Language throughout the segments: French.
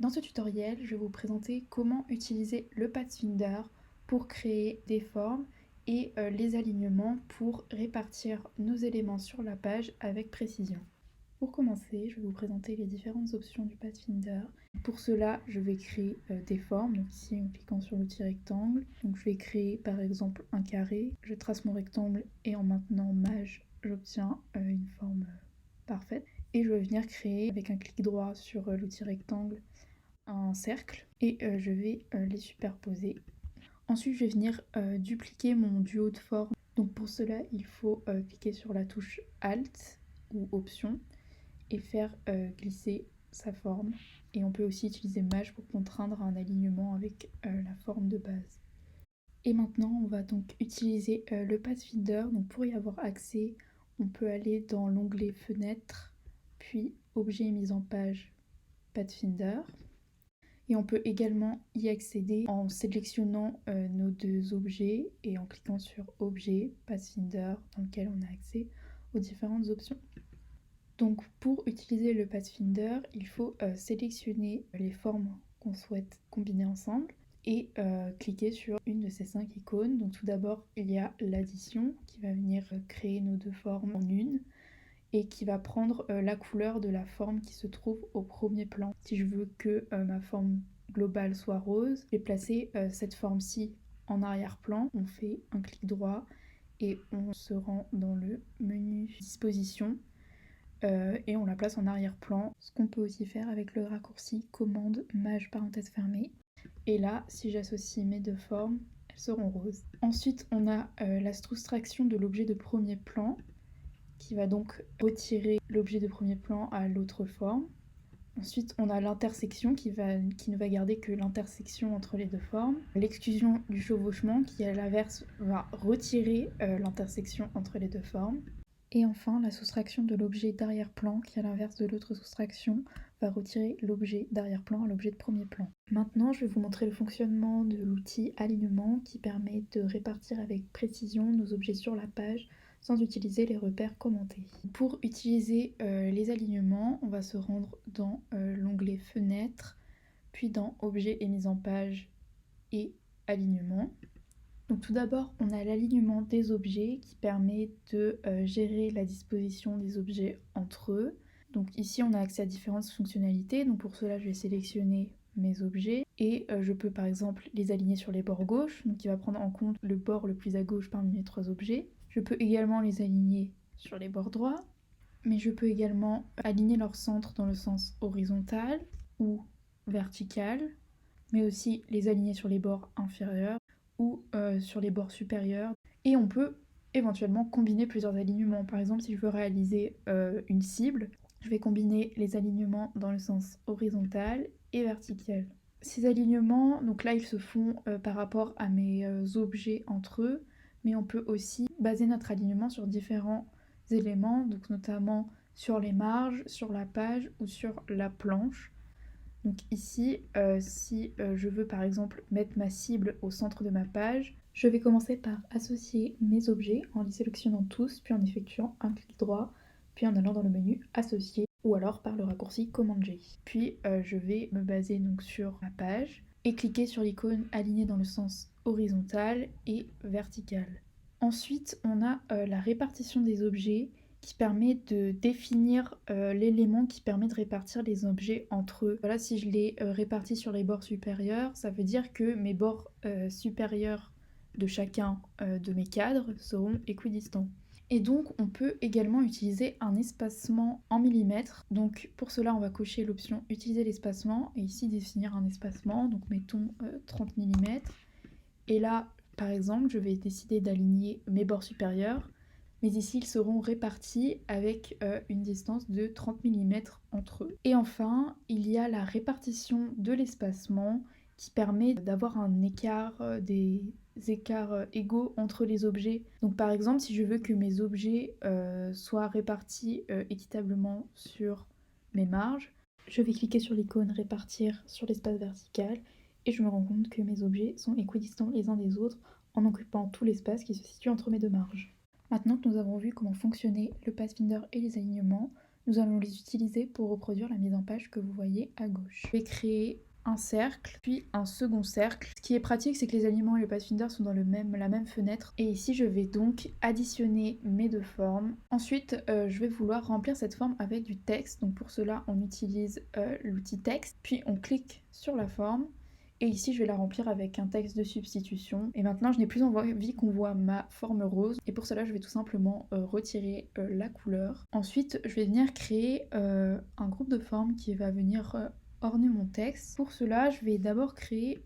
Dans ce tutoriel, je vais vous présenter comment utiliser le Pathfinder pour créer des formes et les alignements pour répartir nos éléments sur la page avec précision. Pour commencer, je vais vous présenter les différentes options du Pathfinder. Pour cela, je vais créer des formes. Donc ici, en cliquant sur l'outil rectangle, donc je vais créer par exemple un carré. Je trace mon rectangle et en maintenant Maj, j'obtiens une forme parfaite. Et je vais venir créer avec un clic droit sur l'outil rectangle un cercle et je vais les superposer. Ensuite, je vais venir dupliquer mon duo de formes. Donc pour cela, il faut cliquer sur la touche Alt ou Option et faire glisser sa forme. Et on peut aussi utiliser Maj pour contraindre un alignement avec la forme de base. Et maintenant, on va donc utiliser le Pathfinder. Donc pour y avoir accès, on peut aller dans l'onglet Fenêtre, puis Objet et mise en page Pathfinder. Et on peut également y accéder en sélectionnant nos deux objets et en cliquant sur Objet, Pathfinder, dans lequel on a accès aux différentes options. Donc pour utiliser le Pathfinder, il faut sélectionner les formes qu'on souhaite combiner ensemble et cliquer sur une de ces 5 icônes. Donc tout d'abord, il y a l'addition qui va venir créer nos deux formes en une et qui va prendre la couleur de la forme qui se trouve au premier plan. Si je veux que ma forme globale soit rose, je vais placer cette forme-ci en arrière-plan. On fait un clic droit et on se rend dans le menu disposition et on la place en arrière-plan. Ce qu'on peut aussi faire avec le raccourci commande Maj parenthèse fermée. Et là, si j'associe mes deux formes, elles seront roses. Ensuite, on a la soustraction de l'objet de premier plan qui va donc retirer l'objet de premier plan à l'autre forme. Ensuite, on a l'intersection qui ne va garder que l'intersection entre les deux formes. L'exclusion du chevauchement qui, à l'inverse, va retirer l'intersection entre les deux formes. Et enfin, la soustraction de l'objet d'arrière-plan qui, à l'inverse de l'autre soustraction, va retirer l'objet d'arrière-plan à l'objet de premier plan. Maintenant, je vais vous montrer le fonctionnement de l'outil alignement qui permet de répartir avec précision nos objets sur la page sans utiliser les repères commentés. Pour utiliser les alignements, on va se rendre dans l'onglet Fenêtre, puis dans Objets et mise en page et Alignement. Donc tout d'abord, on a l'alignement des objets qui permet de gérer la disposition des objets entre eux. Donc ici, on a accès à différentes fonctionnalités. Donc pour cela, je vais sélectionner mes objets et je peux par exemple les aligner sur les bords gauche, donc qui va prendre en compte le bord le plus à gauche parmi mes 3 objets. Je peux également les aligner sur les bords droits, mais je peux également aligner leur centre dans le sens horizontal ou vertical, mais aussi les aligner sur les bords inférieurs ou sur les bords supérieurs. Et on peut éventuellement combiner plusieurs alignements. Par exemple, si je veux réaliser une cible, je vais combiner les alignements dans le sens horizontal et vertical. Ces alignements, donc là, ils se font par rapport à mes objets entre eux, mais on peut aussi baser notre alignement sur différents éléments, donc notamment sur les marges, sur la page ou sur la planche. Donc ici, si je veux par exemple mettre ma cible au centre de ma page, je vais commencer par associer mes objets en les sélectionnant tous, puis en effectuant un clic droit, puis en allant dans le menu Associer, ou alors par le raccourci Commande G. Puis je vais me baser donc sur ma page et cliquer sur l'icône alignée dans le sens horizontal et vertical. Ensuite, on a la répartition des objets qui permet de définir l'élément qui permet de répartir les objets entre eux. Voilà, si je les répartis sur les bords supérieurs, ça veut dire que mes bords supérieurs de chacun de mes cadres seront équidistants. Et donc, on peut également utiliser un espacement en millimètres. Donc, pour cela, on va cocher l'option Utiliser l'espacement et ici définir un espacement. Donc, mettons 30 mm. Et là, par exemple, je vais décider d'aligner mes bords supérieurs, mais ici ils seront répartis avec une distance de 30 mm entre eux. Et enfin, il y a la répartition de l'espacement qui permet d'avoir un écart, des écarts égaux entre les objets. Donc par exemple, si je veux que mes objets soient répartis équitablement sur mes marges, je vais cliquer sur l'icône répartir sur l'espace vertical et je me rends compte que mes objets sont équidistants les uns des autres en occupant tout l'espace qui se situe entre mes deux marges. Maintenant que nous avons vu comment fonctionnait le Pathfinder et les alignements, nous allons les utiliser pour reproduire la mise en page que vous voyez à gauche. Je vais créer un cercle, puis un second cercle. Ce qui est pratique, c'est que les alignements et le Pathfinder sont dans la même fenêtre. Et ici, je vais donc additionner mes deux formes. Ensuite, je vais vouloir remplir cette forme avec du texte. Donc pour cela, on utilise l'outil texte, puis on clique sur la forme. Et ici, je vais la remplir avec un texte de substitution. Et maintenant, je n'ai plus envie qu'on voit ma forme rose. Et pour cela, je vais tout simplement retirer la couleur. Ensuite, je vais venir créer un groupe de formes qui va venir orner mon texte. Pour cela, je vais d'abord créer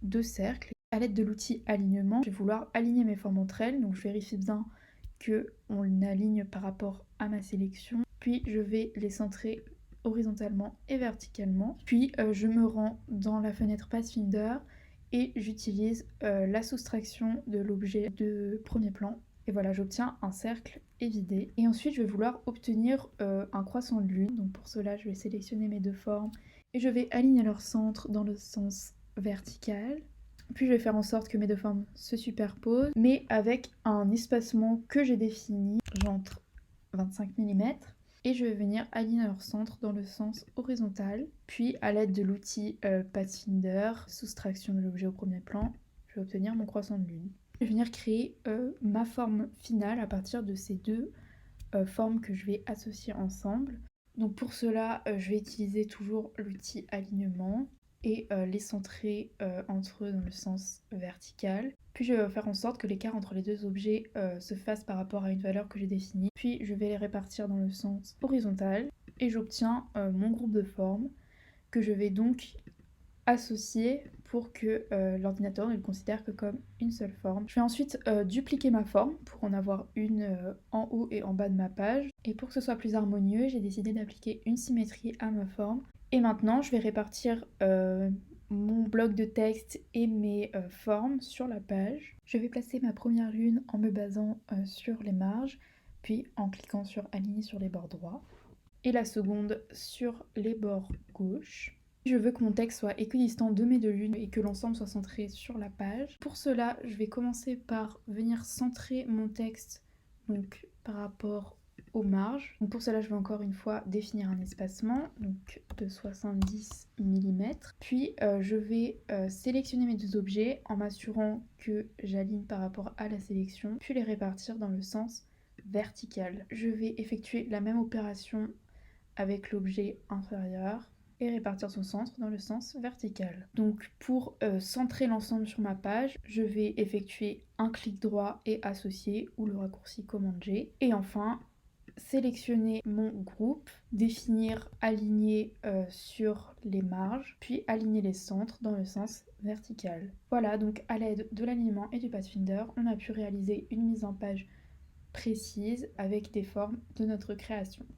deux cercles. À l'aide de l'outil alignement, je vais vouloir aligner mes formes entre elles. Donc, je vérifie bien qu'on aligne par rapport à ma sélection. Puis, je vais les centrer horizontalement et verticalement. Puis je me rends dans la fenêtre Pathfinder et j'utilise la soustraction de l'objet de premier plan. Et voilà, j'obtiens un cercle évidé. Et ensuite, je vais vouloir obtenir un croissant de lune. Donc pour cela, je vais sélectionner mes deux formes et je vais aligner leur centre dans le sens vertical. Puis je vais faire en sorte que mes deux formes se superposent, mais avec un espacement que j'ai défini, j'entre 25 mm. Et je vais venir aligner leur centre dans le sens horizontal. Puis à l'aide de l'outil Pathfinder, soustraction de l'objet au premier plan, je vais obtenir mon croissant de lune. Je vais venir créer ma forme finale à partir de ces deux formes que je vais associer ensemble. Donc pour cela, je vais utiliser toujours l'outil alignement et les centrer entre eux dans le sens vertical. Puis je vais faire en sorte que l'écart entre les deux objets se fasse par rapport à une valeur que j'ai définie. Puis je vais les répartir dans le sens horizontal et j'obtiens mon groupe de formes que je vais donc associer pour que l'ordinateur ne le considère que comme une seule forme. Je vais ensuite dupliquer ma forme pour en avoir une en haut et en bas de ma page. Et pour que ce soit plus harmonieux, j'ai décidé d'appliquer une symétrie à ma forme. Et maintenant, je vais répartir mon bloc de texte et mes formes sur la page. Je vais placer ma première lune en me basant sur les marges, puis en cliquant sur aligner sur les bords droits. Et la seconde sur les bords gauche. Je veux que mon texte soit équidistant de mes deux lunes et que l'ensemble soit centré sur la page. Pour cela, je vais commencer par venir centrer mon texte donc par rapport aux marges. Donc pour cela, je vais encore une fois définir un espacement donc de 70 mm. Puis je vais sélectionner mes deux objets en m'assurant que j'aligne par rapport à la sélection, puis les répartir dans le sens vertical. Je vais effectuer la même opération avec l'objet inférieur et répartir son centre dans le sens vertical. Donc pour centrer l'ensemble sur ma page, je vais effectuer un clic droit et associer ou le raccourci commande G. Et enfin, sélectionner mon groupe, définir aligner sur les marges, puis aligner les centres dans le sens vertical. Voilà, donc à l'aide de l'alignement et du Pathfinder, on a pu réaliser une mise en page précise avec des formes de notre création.